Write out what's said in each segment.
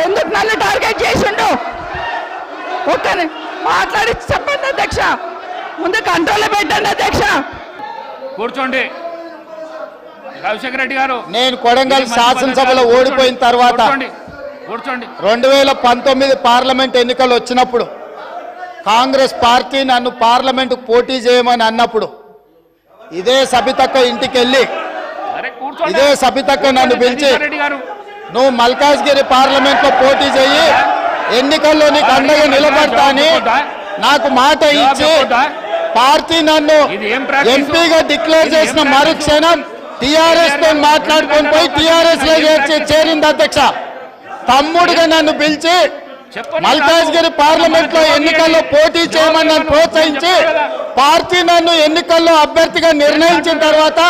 ఎందుకు నన్ను టార్గెట్ చేసిండు? ఒక్కని మాట్లాడి చెప్పండి అధ్యక్ష, ముందు కంట్రోల్ పెట్టండి అధ్యక్ష. కూర్చోండి రాజశేఖర రెడ్డి గారు. నేను కొడంగల్ శాసనసభలో ఓడిపోయిన తర్వాత 2019 పార్లమెంట్ ఎన్నికలు వచ్చినప్పుడు కాంగ్రెస్ పార్టీ నన్ను పార్లమెంట్ పోటీ చేయమని అన్నప్పుడు ఇదే సబితక్క ఇంటికి వెళ్ళి ఇదే సబితక్క నన్ను పిలిచి నువ్వు మల్కాజ్గిరి పార్లమెంట్ లో పోటీ చేయి, ఎన్నికల్లో నీకు అండగా నిలబడతా అని నాకు మాట ఇచ్చి పార్టీ నన్ను ఎంపీగా డిక్లేర్ చేసిన మరుక్షణం టీఆర్ఎస్ తో మాట్లాడుకొని పోయి టీఆర్ఎస్ లో చేరింది అధ్యక్ష. తమ్ముడుగా నన్ను పిలిచి మల్కాజ్గిరి పార్లమెంట్ లో ఎన్నికల్లో పోటీ చేయమని నన్ను ప్రోత్సహించి పార్టీ నన్ను ఎన్నికల్లో అభ్యర్థిగా నిర్ణయించిన తర్వాత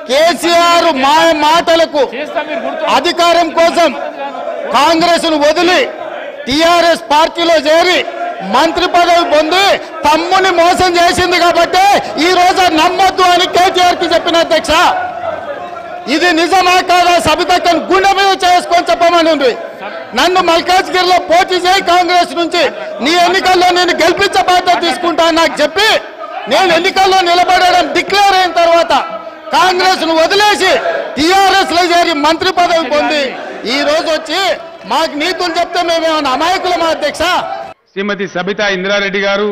కేసీఆర్ మాటలకు అధికారం కోసం కాంగ్రెస్ ను వదిలి టీఆర్ఎస్ పార్టీలో చేరి మంత్రి పదవి పొంది తమ్ముని మోసం చేసింది కాబట్టి ఈ రోజు నమ్మొద్దు అని కేటీఆర్ కి చెప్పిన అధ్యక్ష. ఇది నిజమా కాదా సబితక్కను గుండె మీద చేసుకొని చెప్పమని నన్ను మల్కాజ్గిరిలో పోటీ చేయి కాంగ్రెస్ నుంచి, నీ ఎన్నికల్లో నేను గెలిపించే బాధ్యత తీసుకుంటా నాకు చెప్పి నేను ఎన్నికల్లో నిలబడడం డిక్లేర్ అయిన తర్వాత కాంగ్రెస్ ను వదిలేసి టీఆర్ఎస్ లో చేరి మంత్రి పదవి పొంది ఈ రోజు వచ్చి మాకు నీతులు చెప్తే మేమేమన్నా అమాయకులమా అధ్యక్ష? శ్రీమతి సబితా ఇంద్రారెడ్డి గారు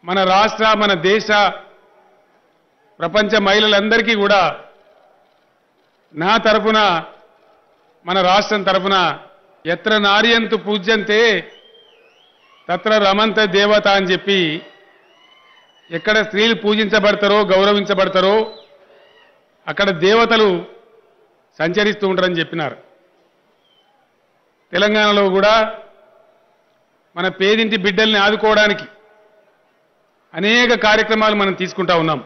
మన రాష్ట్ర మన దేశ ప్రపంచ మహిళలందరికీ కూడా నా తరపున మన రాష్ట్రం తరపున ఎత్ర నార్యంతు పూజ్యంతే తత్ర రమంత దేవత అని చెప్పి ఎక్కడ స్త్రీలు పూజించబడతారో గౌరవించబడతారో అక్కడ దేవతలు సంచరిస్తూ ఉంటారని చెప్పినారు. తెలంగాణలో కూడా మన పేదింటి బిడ్డల్ని ఆదుకోవడానికి అనేక కార్యక్రమాలు మనం తీసుకుంటా ఉన్నాం.